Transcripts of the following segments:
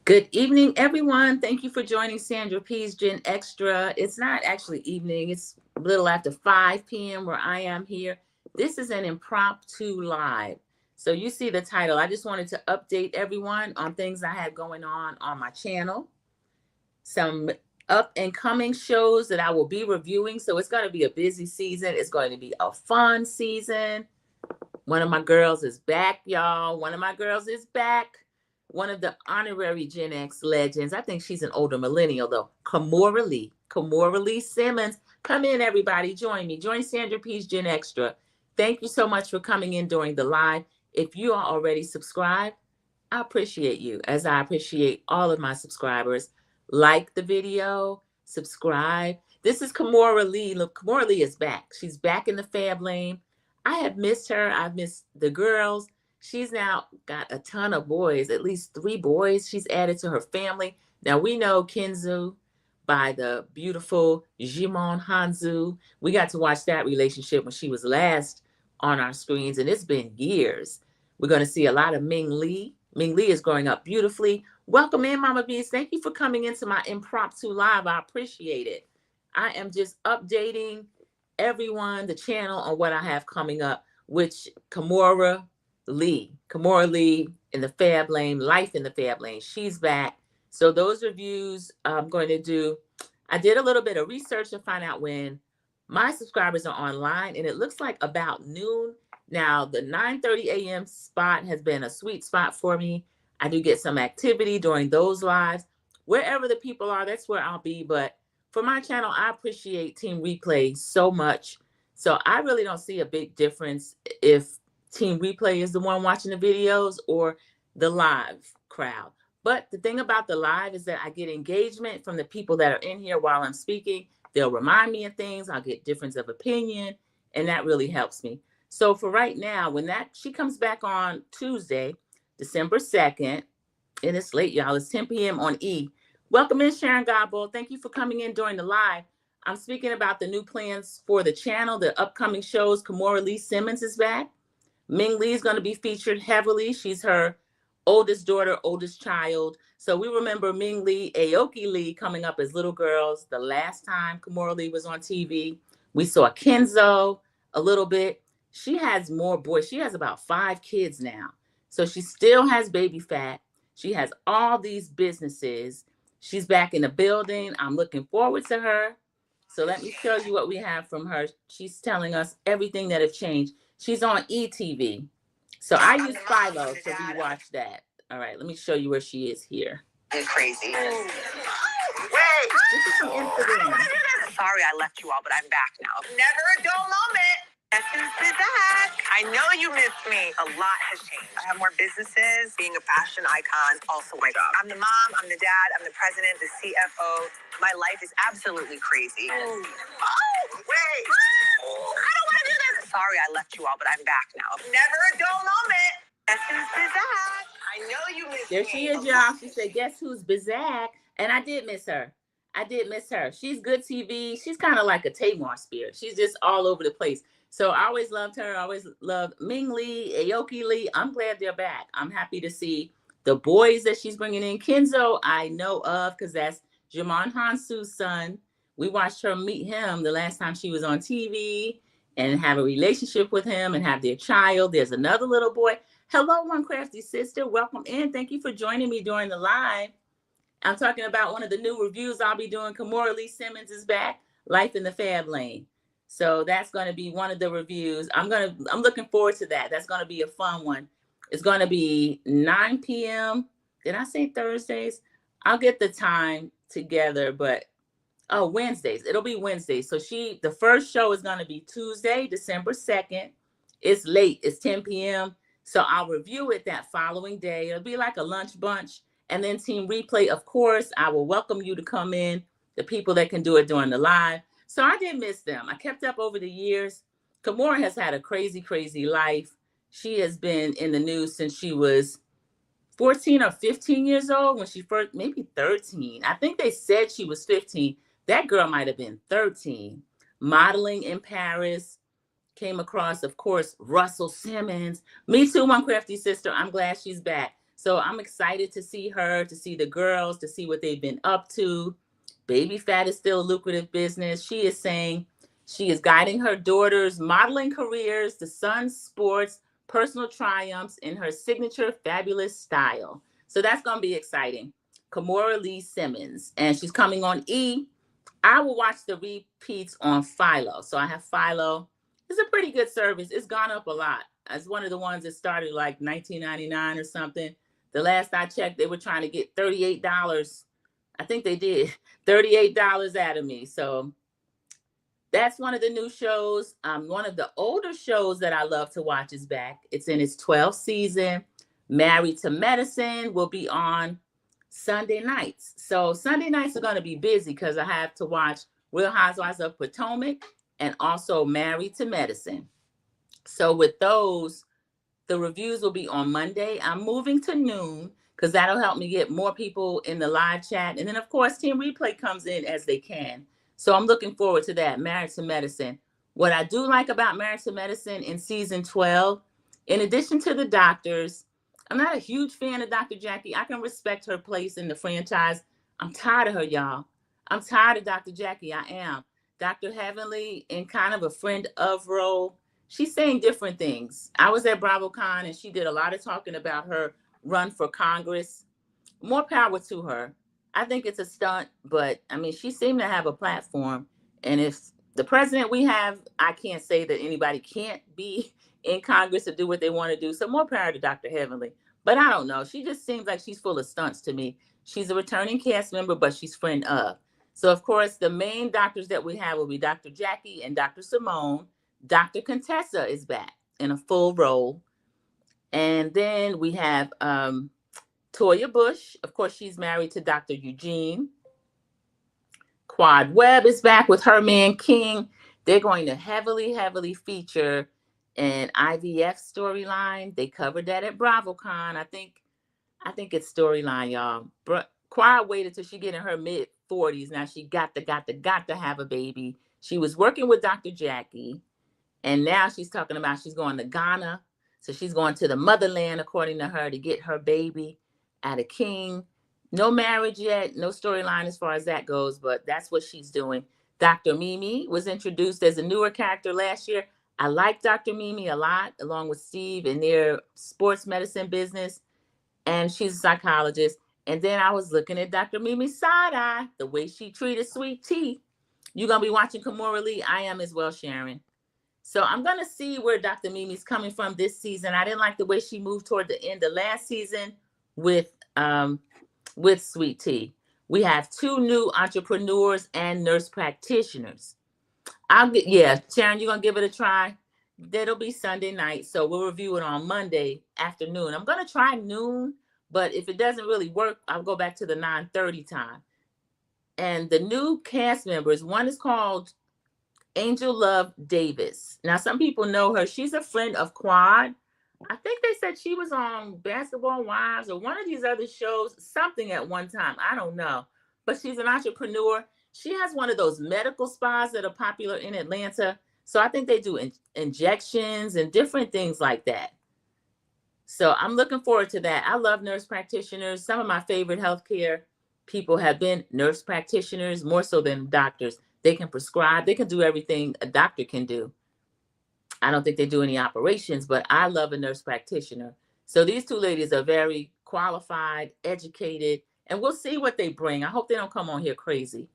Good evening, everyone. Thank you for joining Sandra P's Gen Extra. It's not actually evening, it's a little after 5 p.m. where I am here. This is an impromptu live. So you see the title. I just wanted to update everyone on things I had going on my channel, some up and coming shows that I will be reviewing. So it's going to be a busy season. It's going to be a fun season. One of my girls is back, y'all. One of my girls is back. One of the honorary Gen X legends. I think she's an older millennial, though. Kimora Lee. Kimora Lee Simmons. Come in, everybody. Join me. Join Sandra P's Gen Extra. Thank you so much for coming in during the live. If you are already subscribed, I appreciate you, as I appreciate all of my subscribers. Like the video, subscribe. This is Kimora Lee. Look, Kimora Lee is back. She's back in the Fab Lane. I have missed her. I've missed the girls. She's now got a ton of boys, at least 3 boys she's added to her family. Now we know Kenzo by the beautiful Jimon Hanzu. We got to watch that relationship when she was last on our screens, and it's been years. We're going to see a lot of Ming Lee. Ming Lee is growing up beautifully. Welcome in, Mama Bees. Thank you for coming into my impromptu live. I appreciate it. I am just updating everyone, the channel, on what I have coming up, which Kimora Lee in the Fab Lane, Life in the Fab Lane, she's back. So those reviews I'm going to do. I did a little bit of research to find out when my subscribers are online, and it looks like about noon. Now, the 9:30 a.m. spot has been a sweet spot for me. I do get some activity during those lives. Wherever the people are, that's where I'll be. But for my channel, I appreciate Team Replay so much. So I really don't see a big difference if Team Replay is the one watching the videos or the live crowd. But the thing about the live is that I get engagement from the people that are in here while I'm speaking. They'll remind me of things. I'll get difference of opinion, and that really helps me. So for right now, when she comes back on Tuesday, December 2nd, and it's late, y'all. It's 10 p.m. on E. Welcome in, Sharon Godbold. Thank you for coming in during the live. I'm speaking about the new plans for the channel, the upcoming shows. Kimora Lee Simmons is back. Ming Lee is going to be featured heavily. She's her oldest daughter, oldest child. So we remember Ming Lee, Aoki Lee coming up as little girls. The last time Kimora Lee was on TV, we saw Kenzo a little bit. She has more boys. She has about 5 kids now. So she still has baby fat. She has all these businesses. She's back in the building. I'm looking forward to her. So let me show you what we have from her. She's telling us everything that have changed. She's on ETV. So I use Philo to rewatch that. All right, let me show you where she is here. I'm crazy. Oh, wait. This is the Instagram. Sorry I left you all, but I'm back now. Never a dull moment. Guess who's back? I know you missed me. A lot has changed. I have more businesses, being a fashion icon, also my job. I'm the mom, I'm the dad, I'm the president, the CFO. My life is absolutely crazy. Oh, wait. I don't want to do this. Sorry I left you all, but I'm back now. Never a dull moment. Guess who's back? I know you missed me. There she is, y'all. She said, guess who's Bizak? And I did miss her. She's good TV. She's kind of like a Tamar Spear. She's just all over the place. So I always loved her. I always loved Ming Lee, Aoki Lee. I'm glad they're back. I'm happy to see the boys that she's bringing in. Kenzo, I know of because that's Jimon Hansu's son. We watched her meet him the last time she was on TV and have a relationship with him and have their child. There's another little boy. Hello, One Crafty Sister. Welcome in. Thank you for joining me during the live. I'm talking about one of the new reviews I'll be doing. Kimora Lee Simmons is back. Life in the Fab Lane. So that's going to be one of the reviews. I'm looking forward to that. That's going to be a fun one. It's going to be 9 p.m. Did I say Thursdays? I'll get the time together, but Wednesdays. It'll be Wednesdays. So the first show is going to be Tuesday, December 2nd. It's late. It's 10 p.m. So I'll review it that following day. It'll be like a lunch bunch. And then Team Replay, of course, I will welcome you to come in, the people that can do it during the live. So I did miss them. I kept up over the years. Kimora has had a crazy, crazy life. She has been in the news since she was 14 or 15 years old when she first, maybe 13. I think they said she was 15. That girl might have been 13. Modeling in Paris. Came across, of course, Russell Simmons. Me too, One Crafty Sister. I'm glad she's back. So I'm excited to see her, to see the girls, to see what they've been up to. Baby fat is still a lucrative business. She is saying she is guiding her daughter's modeling careers to sun sports, personal triumphs in her signature fabulous style. So that's going to be exciting. Kimora Lee Simmons, and she's coming on E! I will watch the repeats on Philo. So I have Philo. It's a pretty good service. It's gone up a lot. It's one of the ones that started like $19.99 or something. The last I checked, they were trying to get $38. I think they did $38 out of me. So that's one of the new shows. One of the older shows that I love to watch is back. It's in its 12th season. Married to Medicine will be on Sunday nights. So Sunday nights are going to be busy because I have to watch Real Housewives of Potomac and also Married to Medicine. So with those, the reviews will be on Monday. I'm moving to noon because that'll help me get more people in the live chat. And then, of course, Team Replay comes in as they can. So I'm looking forward to that, Married to Medicine. What I do like about Married to Medicine in season 12, in addition to the doctors, I'm not a huge fan of Dr. Jackie. I can respect her place in the franchise. I'm tired of her, y'all. I'm tired of Dr. Jackie. I am. Dr. Heavenly, in kind of a friend of role, she's saying different things. I was at BravoCon and she did a lot of talking about her run for Congress. More power to her. I think it's a stunt, but I mean, she seemed to have a platform. And if the president we have, I can't say that anybody can't be in Congress to do what they want to do. So more power to Dr. Heavenly. But I don't know. She just seems like she's full of stunts to me. She's a returning cast member, but she's friend of. So, of course, the main doctors that we have will be Dr. Jackie and Dr. Simone. Dr. Contessa is back in a full role. And then we have Toya Bush. Of course, she's married to Dr. Eugene. Quad Webb is back with her man King. They're going to heavily feature an IVF storyline. They covered that at BravoCon. I think it's storyline, y'all. Quad waited till she get in her mid-40s. Now she got to have a baby. She was working with Dr. Jackie, and now she's talking about she's going to Ghana. So she's going to the motherland, according to her, to get her baby out of King. No marriage yet, no storyline as far as that goes, but that's what she's doing. Dr. Mimi was introduced as a newer character last year. I like Dr. Mimi a lot, along with Steve in their sports medicine business, and she's a psychologist. And then I was looking at Dr. Mimi's side eye, the way she treated Sweet Tea. You're going to be watching Kimora Lee. I am as well, Sharon. So I'm going to see where Dr. Mimi's coming from this season. I didn't like the way she moved toward the end of last season with Sweet Tea. We have 2 new entrepreneurs and nurse practitioners. Sharon, you're going to give it a try. That'll be Sunday night. So we'll review it on Monday afternoon. I'm going to try noon, but if it doesn't really work, I'll go back to the 9:30 time. And the new cast members, one is called Angel Love Davis. Now, some people know her. She's a friend of Quad. I think they said she was on Basketball Wives or one of these other shows, something at one time. I don't know. But she's an entrepreneur. She has one of those medical spas that are popular in Atlanta. So I think they do injections and different things like that. So I'm looking forward to that. I love nurse practitioners. Some of my favorite healthcare people have been nurse practitioners, more so than doctors. They can prescribe. They can do everything a doctor can do. I don't think they do any operations, but I love a nurse practitioner. So these 2 ladies are very qualified, educated, and we'll see what they bring. I hope they don't come on here crazy.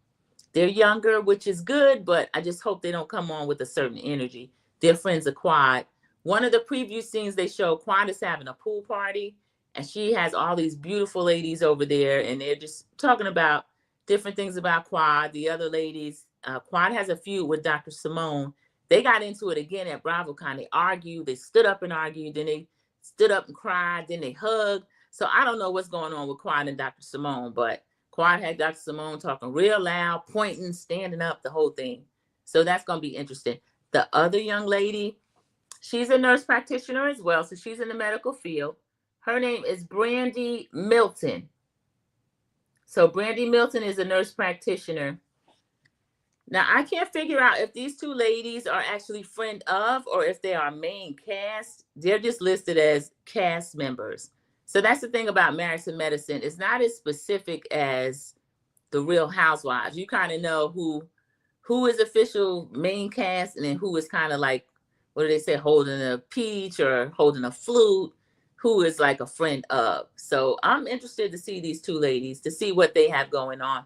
They're younger, which is good, but I just hope they don't come on with a certain energy. They're friends of Quad. One of the preview scenes they show, Quad is having a pool party, and she has all these beautiful ladies over there, and they're just talking about different things about Quad. The other ladies, Quad has a feud with Dr. Simone. They got into it again at BravoCon. They argued. They stood up and argued. Then they stood up and cried. Then they hugged. So I don't know what's going on with Quad and Dr. Simone, but Quad had Dr. Simone talking real loud, pointing, standing up, the whole thing. So that's going to be interesting. The other young lady, she's a nurse practitioner as well. So she's in the medical field. Her name is Brandy Milton. So Brandy Milton is a nurse practitioner. Now, I can't figure out if these 2 ladies are actually friend of or if they are main cast. They're just listed as cast members. So that's the thing about Married to Medicine. It's not as specific as the Real Housewives. You kind of know who is official main cast, and then who is kind of like, what do they say, holding a peach or holding a flute, who is like a friend of. So I'm interested to see these two ladies, to see what they have going on.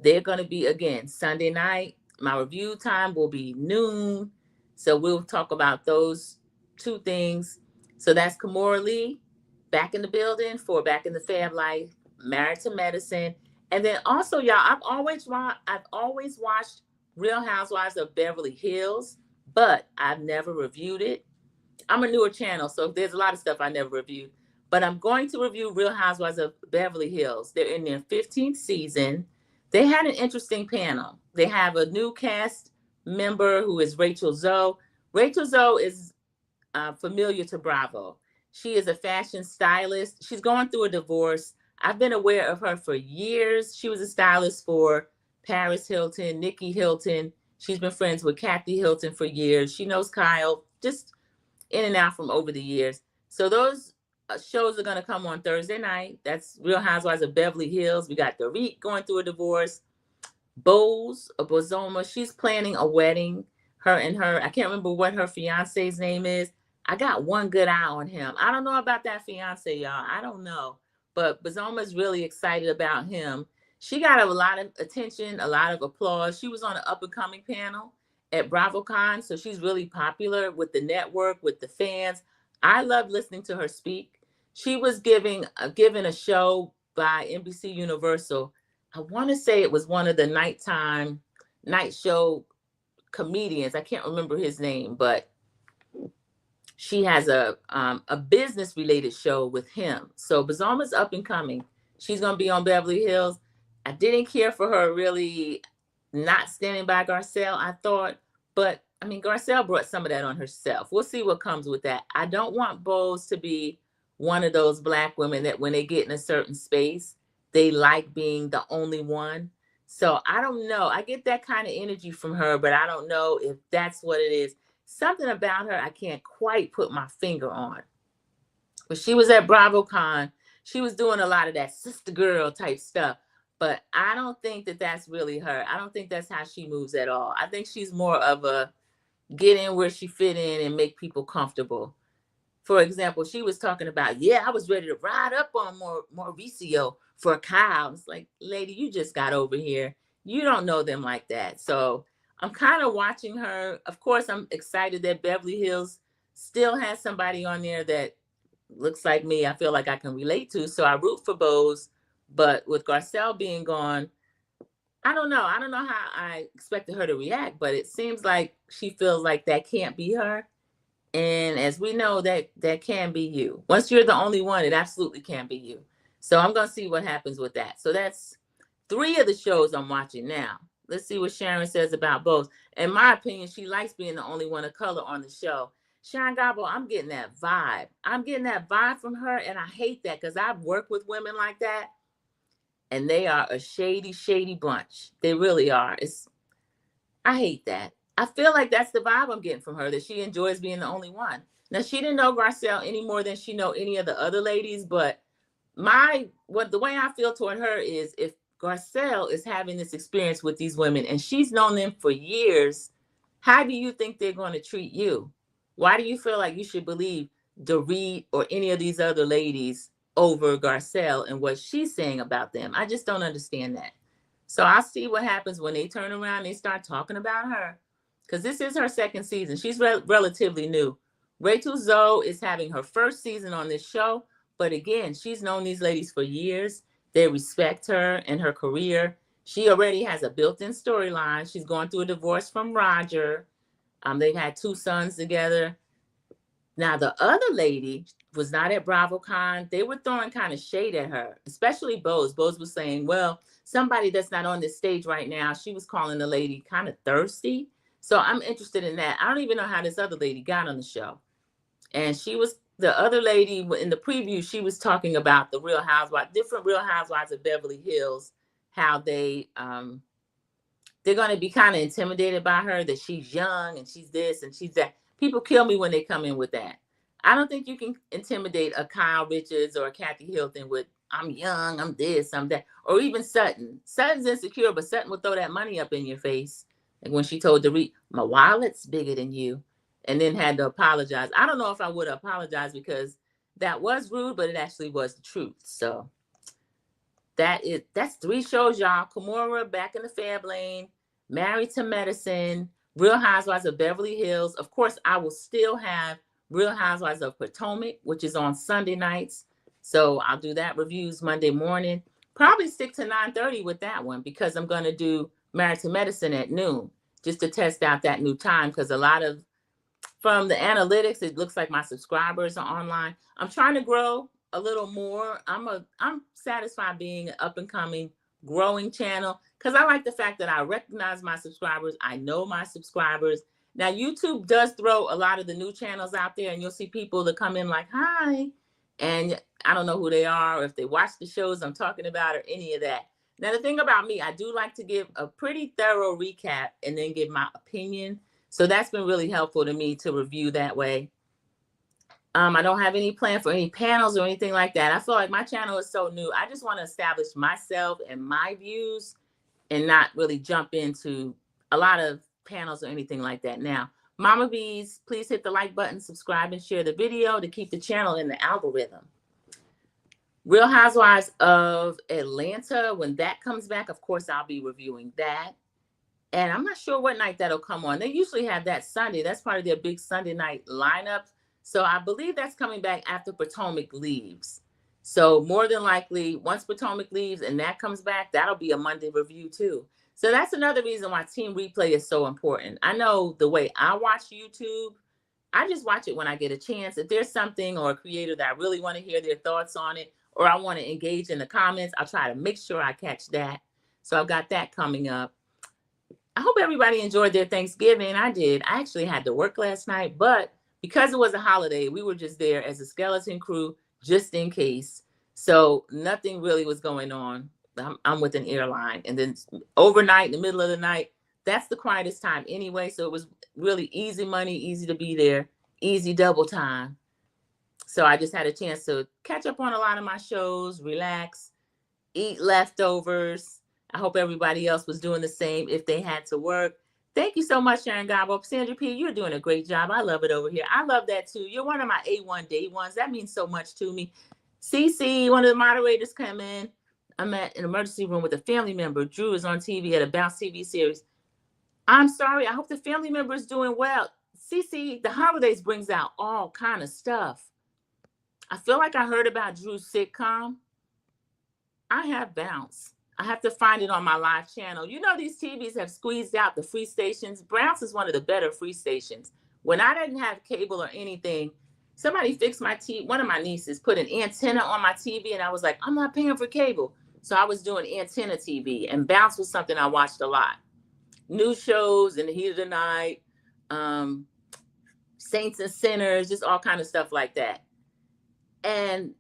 They're going to be, again, Sunday night. My review time will be noon. So we'll talk about those two things. So that's Kimora Lee back in the building for Back in the Fab Life, Married to Medicine. And then also, y'all, I've always watched Real Housewives of Beverly Hills, but I've never reviewed it. I'm a newer channel, so there's a lot of stuff I never reviewed. But I'm going to review Real Housewives of Beverly Hills. They're in their 15th season. They had an interesting panel. They have a new cast member who is Rachel Zoe. Rachel Zoe is familiar to Bravo. She is a fashion stylist. She's going through a divorce. I've been aware of her for years. She was a stylist for Paris Hilton, Nikki Hilton. She's been friends with Kathy Hilton for years. She knows Kyle, just in and out from over the years. So those shows are going to come on Thursday night. That's Real Housewives of Beverly Hills. We got Dorit going through a divorce. Bozoma, she's planning a wedding. I can't remember what her fiance's name is. I got one good eye on him. I don't know about that fiance, y'all. I don't know. But Bozoma's really excited about him. She got a lot of attention, a lot of applause. She was on an up-and-coming panel at BravoCon, so she's really popular with the network, with the fans. I love listening to her speak. She was given a show by NBC Universal. I want to say it was one of the night show comedians. I can't remember his name, but she has a business related show with him. So Bozoma's up and coming. She's going to be on Beverly Hills. I didn't care for her really not standing by Garcelle, I thought. But, I mean, Garcelle brought some of that on herself. We'll see what comes with that. I don't want Boz to be one of those Black women that when they get in a certain space, they like being the only one. So I don't know. I get that kind of energy from her, but I don't know if that's what it is. Something about her I can't quite put my finger on. But she was at BravoCon. She was doing a lot of that sister girl type stuff. But I don't think that that's really her. I don't think that's how she moves at all. I think she's more of a get in where she fit in and make people comfortable. For example, she was talking about, I was ready to ride up on Mauricio for Kyle. It's like, lady, you just got over here. You don't know them like that. So I'm kind of watching her. Of course, I'm excited that Beverly Hills still has somebody on there that looks like me. I feel like I can relate to. So I root for Boz. But with Garcelle being gone, I don't know. I don't know how I expected her to react, but it seems like she feels like that can't be her. And as we know, that can be you. Once you're the only one, it absolutely can be you. So I'm going to see what happens with that. So that's 3 of the shows I'm watching now. Let's see what Sharon says about Boz. In my opinion, she likes being the only one of color on the show. Sharon Gabo, I'm getting that vibe. I'm getting that vibe from her, and I hate that because I've worked with women like that, and they are a shady, shady bunch. They really are. I hate that. I feel like that's the vibe I'm getting from her, that she enjoys being the only one. Now, she didn't know Garcelle any more than she know any of the other ladies, but the way I feel toward her is if Garcelle is having this experience with these women and she's known them for years, how do you think they're going to treat you? Why do you feel like you should believe Dorit or any of these other ladies over Garcelle and what she's saying about them? I just don't understand that. So I'll see what happens when they turn around and they start talking about her. Because this is her 2nd season. She's relatively new. Rachel Zoe is having her 1st season on this show. But again, she's known these ladies for years. They respect her and her career. She already has a built-in storyline. She's going through a divorce from Roger. They've had 2 sons together. Now, the other lady was not at BravoCon. They were throwing kind of shade at her, especially Boz. Boz was saying, well, somebody that's not on this stage right now, she was calling the lady kind of thirsty. So I'm interested in that. I don't even know how this other lady got on the show. And the other lady in the preview, she was talking about the Real Housewives, different Real Housewives of Beverly Hills, how they're going to be kind of intimidated by her, that she's young and she's this and she's that. People kill me when they come in with that. I don't think you can intimidate a Kyle Richards or a Kathy Hilton with I'm young, I'm this, I'm that, or even Sutton. Sutton's insecure, but Sutton would throw that money up in your face. Like when she told Dorit, my wallet's bigger than you, and then had to apologize. I don't know if I would apologize because that was rude, but it actually was the truth. So that's 3 shows, y'all. Kimora, Back in the Fab Lane, Married to Medicine, Real Housewives of Beverly Hills. Of course, I will still have Real Housewives of Potomac, which is on Sunday nights. So I'll do that reviews Monday morning. Probably stick to 9:30 with that one because I'm going to do Married to Medicine at noon just to test out that new time because a lot of from the analytics, it looks like my subscribers are online. I'm trying to grow a little more. I'm satisfied being an up and coming growing channel because I like the fact that I recognize my subscribers. I know my subscribers. Now, YouTube does throw a lot of the new channels out there, and you'll see people that come in like, hi, and I don't know who they are or if they watch the shows I'm talking about or any of that. Now, the thing about me, I do like to give a pretty thorough recap and then give my opinion. So that's been really helpful to me to review that way. I don't have any plan for any panels or anything like that. I feel like my channel is so new. I just want to establish myself and my views and not really jump into a lot of panels or anything like that. Now, Mama Bees, please hit the like button, subscribe, and share the video to keep the channel in the algorithm. Real Housewives of Atlanta, when that comes back, of course, I'll be reviewing that. And I'm not sure what night that'll come on. They usually have that Sunday. That's part of their big Sunday night lineup. So I believe that's coming back after Potomac leaves. So more than likely, once Potomac leaves and that comes back, that'll be a Monday review too. So that's another reason why Team Replay is so important. I know the way I watch YouTube, I just watch it when I get a chance. If there's something or a creator that I really want to hear their thoughts on it, or I want to engage in the comments, I'll try to make sure I catch that. So I've got that coming up. I hope everybody enjoyed their Thanksgiving. I did. I actually had to work last night, but because it was a holiday, we were just there as a skeleton crew, just in case. So nothing really was going on. I'm with an airline. And then overnight, in the middle of the night, that's the quietest time anyway. So it was really easy money, easy to be there, easy double time. So I just had a chance to catch up on a lot of my shows, relax, eat leftovers. I hope everybody else was doing the same if they had to work. Thank you so much, Sharon Gabo. Sandra P., you're doing a great job. I love it over here. I love that too. You're one of my A1 day ones. That means so much to me. CC, one of the moderators, come in. I'm at an emergency room with a family member. Drew is on TV at a Bounce TV series. I'm sorry. I hope the family member is doing well. CC, the holidays brings out all kind of stuff. I feel like I heard about Drew's sitcom. I have Bounce. I have to find it on my live channel. You know, these TVs have squeezed out the free stations. Bounce is one of the better free stations. When I didn't have cable or anything, somebody fixed my TV. One of my nieces put an antenna on my TV, and I was like, I'm not paying for cable. So I was doing antenna TV, and Bounce was something I watched a lot. New shows, In the Heat of the Night, Saints and Sinners, just all kind of stuff like that. And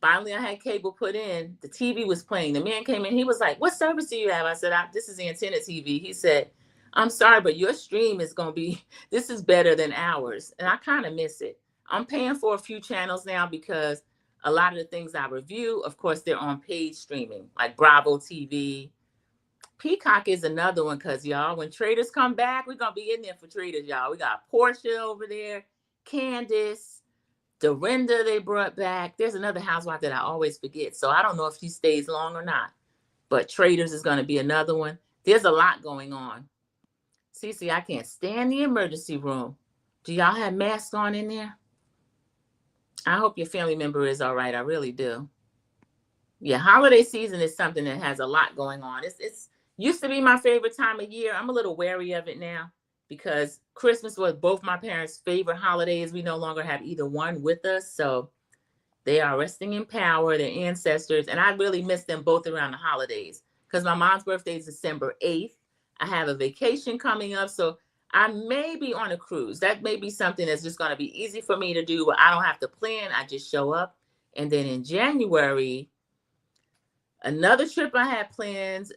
finally, I had cable put in. The TV was playing. The man came in. He was like, what service do you have? I said, this is antenna TV. He said, I'm sorry, but your stream is going to be, this is better than ours. And I kind of miss it. I'm paying for a few channels now because a lot of the things I review, of course, they're on paid streaming, like Bravo TV. Peacock is another one because, y'all, when Traders come back, we're going to be in there for Traders, y'all. We got Portia over there, Candace, Dorinda they brought back. There's another housewife that I always forget. So I don't know if she stays long or not. But Traders is going to be another one. There's a lot going on. Cece, I can't stand the emergency room. Do y'all have masks on in there? I hope your family member is all right. I really do. Yeah, holiday season is something that has a lot going on. It's used to be my favorite time of year. I'm a little wary of it now because Christmas was both my parents' favorite holidays. We no longer have either one with us. So they are resting in power, their ancestors. And I really miss them both around the holidays because my mom's birthday is December 8th. I have a vacation coming up. So I may be on a cruise. That may be something that's just going to be easy for me to do where I don't have to plan. I just show up. And then in January, another trip I had planned.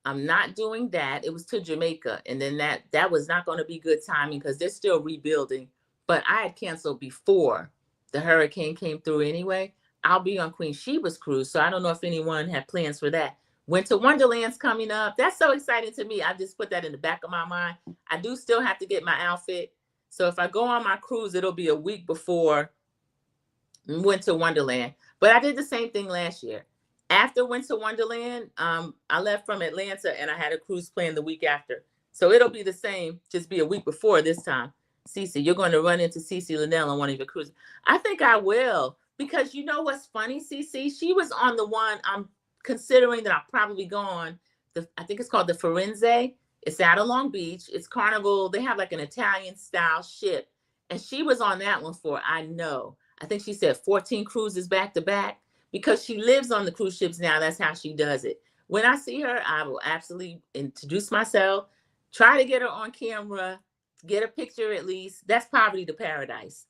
I'm not doing that. It was to Jamaica. And then that was not going to be good timing because they're still rebuilding but I had canceled before the hurricane came through anyway. I'll be on Queen Sheba's cruise, so I don't know if anyone had plans for that. Winter Wonderland's coming up. That's so exciting to me. I just put that in the back of my mind. I do still have to get my outfit. So if I go on my cruise, it'll be a week before Winter Wonderland. But I did the same thing last year. After Winter Wonderland, I left from Atlanta and I had a cruise planned the week after. So it'll be the same, just be a week before this time. Cece, you're going to run into Cece Linnell on one of your cruises. I think I will, because you know what's funny, Cece? She was on the one I'm considering that I'll probably go on. I think it's called the Firenze. It's out of Long Beach. It's Carnival. They have like an Italian style ship. And she was on that one for, I think she said 14 cruises back to back, because she lives on the cruise ships now. That's how she does it. When I see her, I will absolutely introduce myself, try to get her on camera, get a picture at least. That's Poverty to Paradise.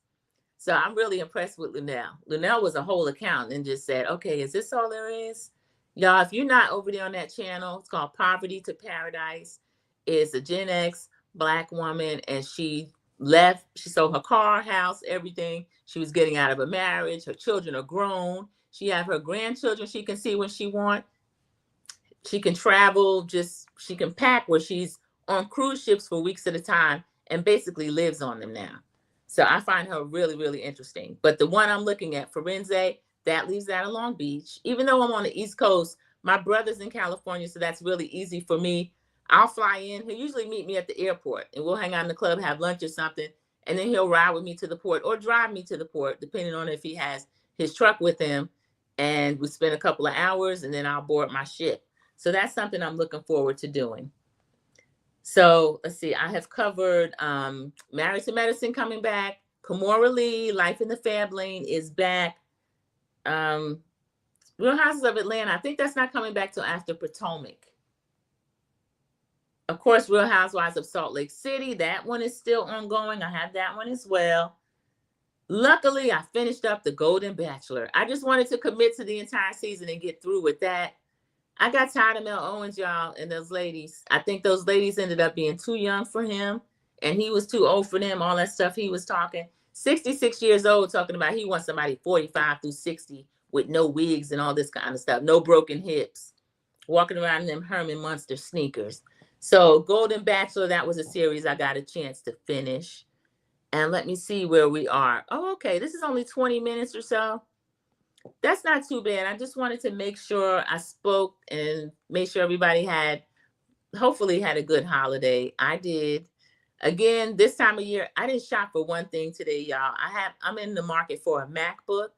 So I'm really impressed with Linnell. Linnell was a whole account and just said, okay, is this all there is? Y'all, if you're not over there on that channel, it's called Poverty to Paradise. It's a Gen X Black woman, and she left. She sold her car, house, everything. She was getting out of a marriage. Her children are grown. She have her grandchildren she can see when she want. She can travel, she can pack where she's on cruise ships for weeks at a time and basically lives on them now. So I find her really, really interesting. But the one I'm looking at, Firenze, that leaves out of Long Beach. Even though I'm on the East Coast, my brother's in California, so that's really easy for me. I'll fly in. He'll usually meet me at the airport, and we'll hang out in the club, have lunch or something, and then he'll ride with me to the port or drive me to the port, depending on if he has his truck with him. And we spend a couple of hours, and then I'll board my ship. So that's something I'm looking forward to doing. So let's see. I have covered Married to Medicine coming back. Kimora Lee, Life in the Fab Lane is back. Real Houses of Atlanta, I think that's not coming back till after Potomac. Of course, Real Housewives of Salt Lake City, that one is still ongoing. I have that one as well. Luckily, I finished up The Golden Bachelor. I just wanted to commit to the entire season and get through with that. I got tired of Mel Owens, y'all, and those ladies. I think those ladies ended up being too young for him, and he was too old for them, all that stuff he was talking. 66 years old, talking about he wants somebody 45 through 60 with no wigs and all this kind of stuff, no broken hips, walking around in them Herman Munster sneakers. So Golden Bachelor, that was a series I got a chance to finish. And let me see where we are. Oh, okay. This is only 20 minutes or so. That's not too bad. I just wanted to make sure I spoke and make sure everybody hopefully had a good holiday. I did. Again, this time of year, I didn't shop for one thing today, y'all. I'm in the market for a MacBook.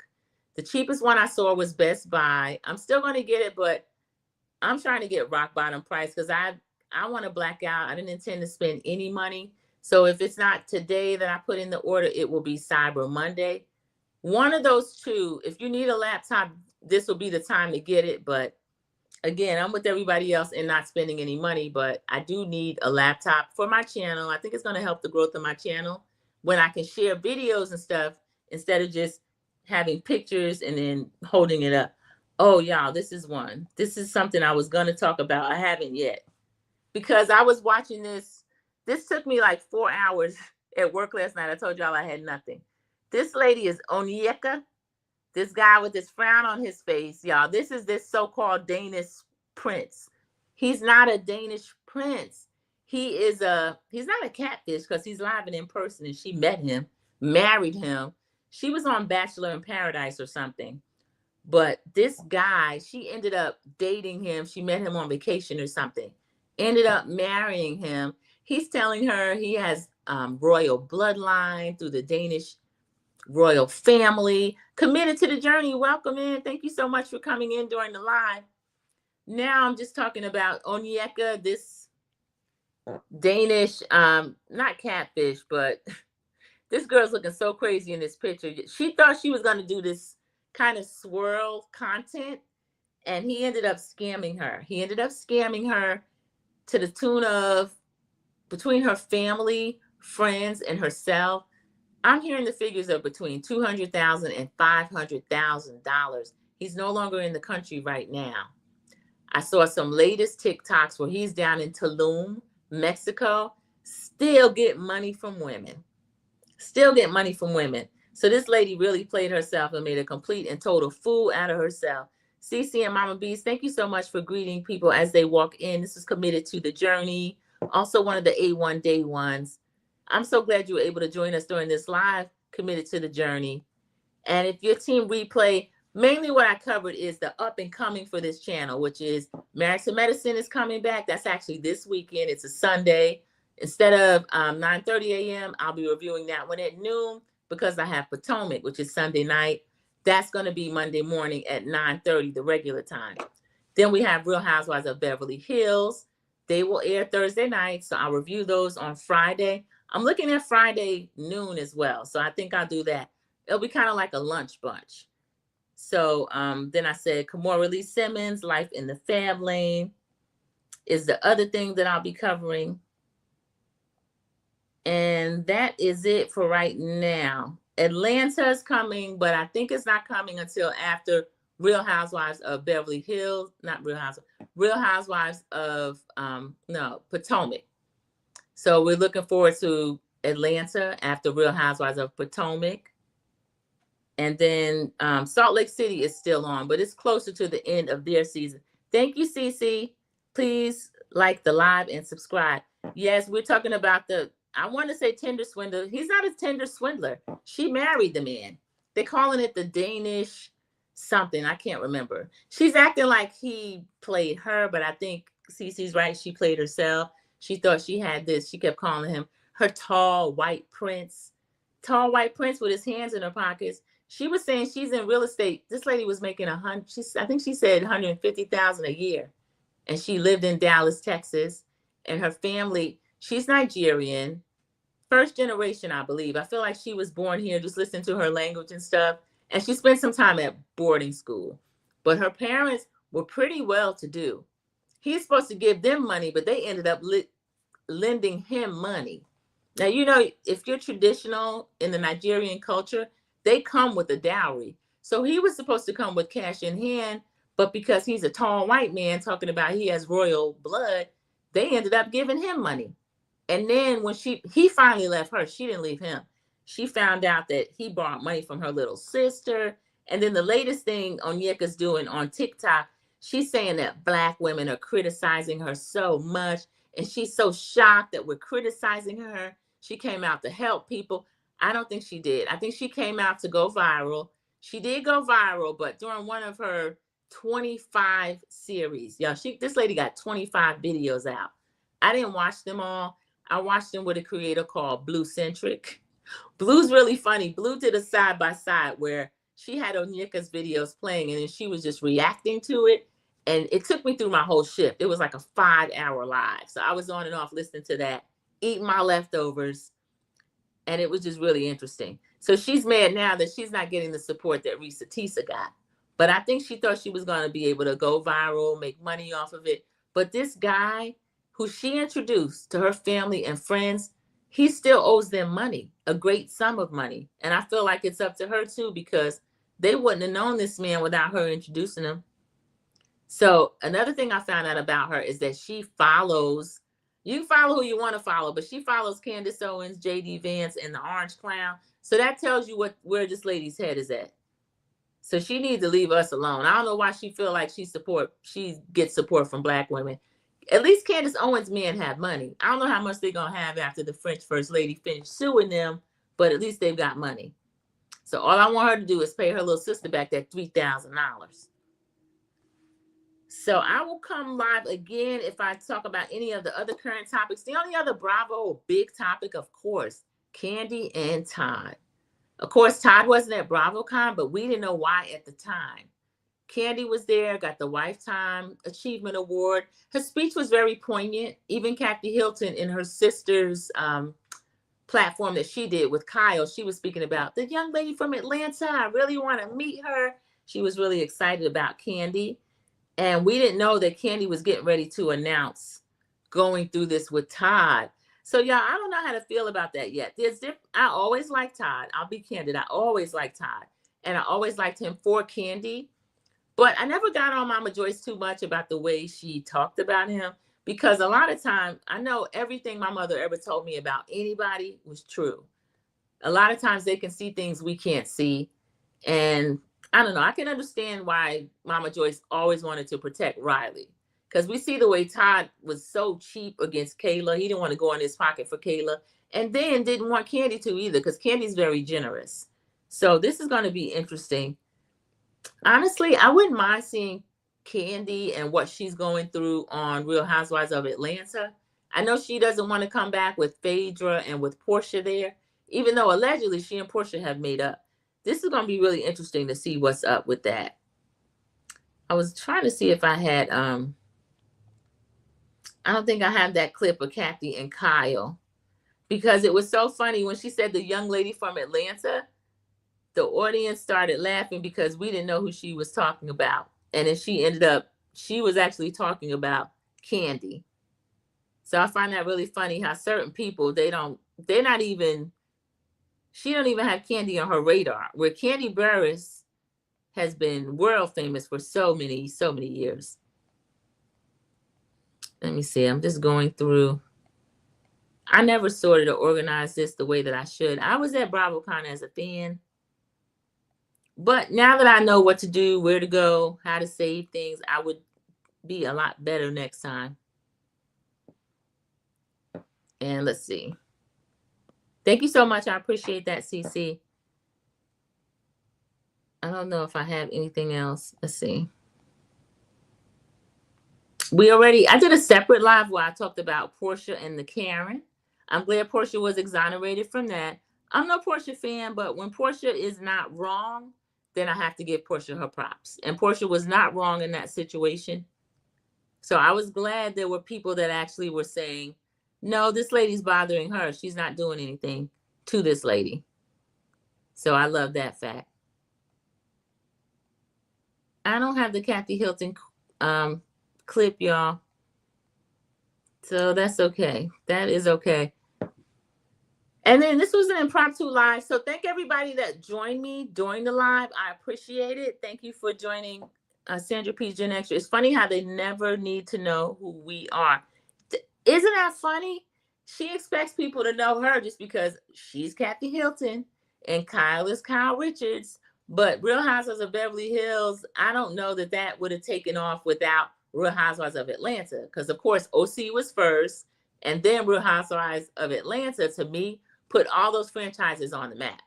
The cheapest one I saw was Best Buy. I'm still going to get it, but I'm trying to get rock bottom price because I want to black out. I didn't intend to spend any money. So if it's not today that I put in the order, it will be Cyber Monday. One of those two, if you need a laptop, this will be the time to get it. But again, I'm with everybody else and not spending any money, but I do need a laptop for my channel. I think it's going to help the growth of my channel when I can share videos and stuff instead of just having pictures and then holding it up. Oh, y'all, this is one. This is something I was going to talk about. I haven't yet because I was watching this. This took me like 4 hours at work last night. I told y'all I had nothing. This lady is Onyeka. This guy with this frown on his face, y'all. This is this so-called Danish prince. He's not a Danish prince. He's not a catfish because he's live and in person, and she met him, married him. She was on Bachelor in Paradise or something. But this guy, she ended up dating him. She met him on vacation or something. Ended up marrying him. He's telling her he has royal bloodline through the Danish royal family. Committed to the journey. Welcome in. Thank you so much for coming in during the live. Now I'm just talking about Onyeka, this Danish, not catfish, but this girl's looking so crazy in this picture. She thought she was going to do this kind of swirl content, and he ended up scamming her. He ended up scamming her to the tune of, between her family, friends, and herself, I'm hearing the figures of between $200,000 and $500,000. He's no longer in the country right now. I saw some latest TikToks where he's down in Tulum, Mexico, still getting money from women. Still get money from women. So this lady really played herself and made a complete and total fool out of herself. Cece and Mama Bees, thank you so much for greeting people as they walk in. This is Committed to the Journey, also one of the A1 Day Ones. I'm so glad you were able to join us during this live Committed to the Journey. And if your team replay, mainly what I covered is the up and coming for this channel, which is Married to Medicine is coming back. That's actually this weekend. It's a Sunday. Instead of 9:30 a.m., I'll be reviewing that one at noon because I have Potomac, which is Sunday night. That's going to be Monday morning at 9:30, the regular time. Then we have Real Housewives of Beverly Hills. They will air Thursday night, so I'll review those on Friday. I'm looking at Friday noon as well, so I think I'll do that. It'll be kind of like a lunch bunch. So then I said Kimora Lee Simmons, Life in the Fab Lane is the other thing that I'll be covering. And that is it for right now. Atlanta's coming, but I think it's not coming until after Real Housewives of Beverly Hills. Not Real Housewives. Real Housewives of, Potomac. So we're looking forward to Atlanta after Real Housewives of Potomac. And then Salt Lake City is still on, but it's closer to the end of their season. Thank you, Cece. Please like the live and subscribe. Yes, we're talking about I want to say Tinder swindler. He's not a Tinder swindler. She married the man. They're calling it the Danish something. I can't remember. She's acting like he played her, but I think Cece's right. She played herself. She thought she had this. She kept calling him her tall white prince. Tall white prince with his hands in her pockets. She was saying she's in real estate. This lady was making I think she said $150,000 a year. And she lived in Dallas, Texas. And her family, she's Nigerian, first generation, I believe. I feel like she was born here, just listening to her language and stuff. And she spent some time at boarding school. But her parents were pretty well to do. He's supposed to give them money, but they ended up lending him money. Now, if you're traditional in the Nigerian culture, they come with a dowry. So he was supposed to come with cash in hand, but because he's a tall white man talking about he has royal blood, they ended up giving him money. And then when he finally left her, she didn't leave him. She found out that he borrowed money from her little sister. And then the latest thing Onyeka's doing on TikTok, she's saying that Black women are criticizing her so much. And she's so shocked that we're criticizing her. She came out to help people. I don't think she did. I think she came out to go viral. She did go viral, but during one of her 25 series, this lady got 25 videos out. I didn't watch them all. I watched them with a creator called Blue Centric. Blue's really funny. Blue did a side-by-side where she had Onyeka's videos playing and then she was just reacting to it. And it took me through my whole shift. It was like a 5-hour live. So I was on and off listening to that, eating my leftovers. And it was just really interesting. So she's mad now that she's not getting the support that Risa Tisa got. But I think she thought she was going to be able to go viral, make money off of it. But this guy who she introduced to her family and friends, he still owes them money, a great sum of money. And I feel like it's up to her too, because they wouldn't have known this man without her introducing him. So another thing I found out about her is that she follows, you can follow who you want to follow, but she follows Candace Owens, JD Vance, and the Orange Clown. So that tells you where this lady's head is at. So she needs to leave us alone. I don't know why she feel like she gets support from Black women. At least Candace Owens' men have money. I don't know how much they're going to have after the French First Lady finished suing them, but at least they've got money. So all I want her to do is pay her little sister back that $3,000. So I will come live again if I talk about any of the other current topics. The only other Bravo big topic, of course, Kandi and Todd. Of course, Todd wasn't at BravoCon, but we didn't know why at the time. Kandi was there, got the Lifetime Achievement Award. Her speech was very poignant. Even Kathy Hilton in her sister's platform that she did with Kyle, she was speaking about the young lady from Atlanta. I really want to meet her. She was really excited about Kandi. And we didn't know that Kandi was getting ready to announce going through this with Todd. So, y'all, I don't know how to feel about that yet. I always liked Todd. I'll be candid. I always liked Todd. And I always liked him for Kandi. But I never got on Mama Joyce too much about the way she talked about him. Because a lot of time, I know everything my mother ever told me about anybody was true. A lot of times they can see things we can't see. And I don't know, I can understand why Mama Joyce always wanted to protect Riley. Because we see the way Todd was so cheap against Kayla. He didn't want to go in his pocket for Kayla. And then didn't want Kandi to either, because Kandi's very generous. So this is going to be interesting. Honestly, I wouldn't mind seeing Kandi and what she's going through on Real Housewives of Atlanta. I know she doesn't want to come back with Phaedra and with Portia there, even though allegedly she and Portia have made up. This is going to be really interesting to see what's up with that. I was trying to see if I had, I don't think I have that clip of Kathy and Kyle, because it was so funny when she said the young lady from Atlanta. The audience started laughing because we didn't know who she was talking about. And then she was actually talking about Kandi. So I find that really funny how certain people, she don't even have Kandi on her radar, where Kandi Burruss has been world famous for so many years. Let me see. I'm just going through. I never sorted or organized this the way that I should. I was at BravoCon as a fan. But now that I know what to do, where to go, how to save things, I would be a lot better next time. And let's see. Thank you so much. I appreciate that, CC. I don't know if I have anything else. Let's see. I did a separate live where I talked about Portia and the Karen. I'm glad Portia was exonerated from that. I'm no Portia fan, but when Portia is not wrong, then I have to give Portia her props. And Portia was not wrong in that situation. So I was glad there were people that actually were saying, no, this lady's bothering her. She's not doing anything to this lady. So I love that fact. I don't have the Kathy Hilton clip, y'all. So that's okay. That is okay. And then this was an impromptu live. So thank everybody that joined me during the live. I appreciate it. Thank you for joining Sandra P's Gen Extra. It's funny how they never need to know who we are. Isn't that funny? She expects people to know her just because she's Kathy Hilton and Kyle is Kyle Richards. But Real Housewives of Beverly Hills, I don't know that would have taken off without Real Housewives of Atlanta. Because, of course, OC was first. And then Real Housewives of Atlanta, to me, put all those franchises on the map.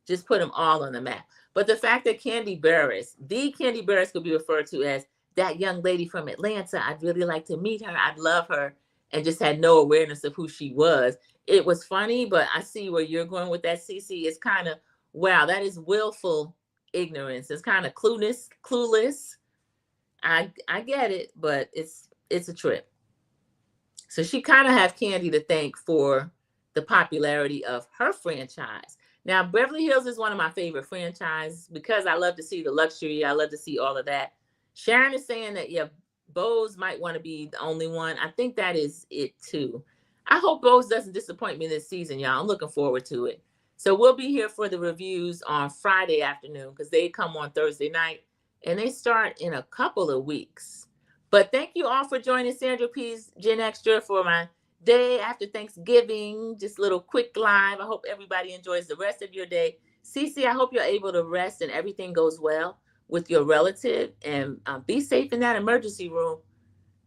Just put them all on the map. But the fact that Kandi Burruss, the Kandi Burruss, could be referred to as that young lady from Atlanta, I'd really like to meet her. I'd love her. And just had no awareness of who she was. It was funny, but I see where you're going with that, CC. It's kind of, wow, that is willful ignorance. It's kind of clueless. I get it, but it's a trip. So she kind of have Kandi to thank for the popularity of her franchise. Now, Beverly Hills is one of my favorite franchises because I love to see the luxury. I love to see all of that. Sharon is saying that, yeah, Bose might want to be the only one. I think that is it too. I hope Bose doesn't disappoint me this season, y'all. I'm looking forward to it. So we'll be here for the reviews on Friday afternoon because they come on Thursday night and they start in a couple of weeks. But thank you all for joining Sandra P's Gen Extra for my day after Thanksgiving. Just a little quick live. I hope everybody enjoys the rest of your day. CC, I hope you're able to rest and everything goes well with your relative, and be safe in that emergency room.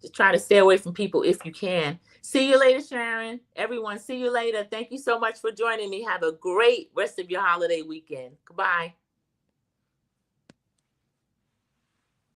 Just try to stay away from people if you can. See you later, Sharon. Everyone, see you later. Thank you so much for joining me. Have a great rest of your holiday weekend. Goodbye.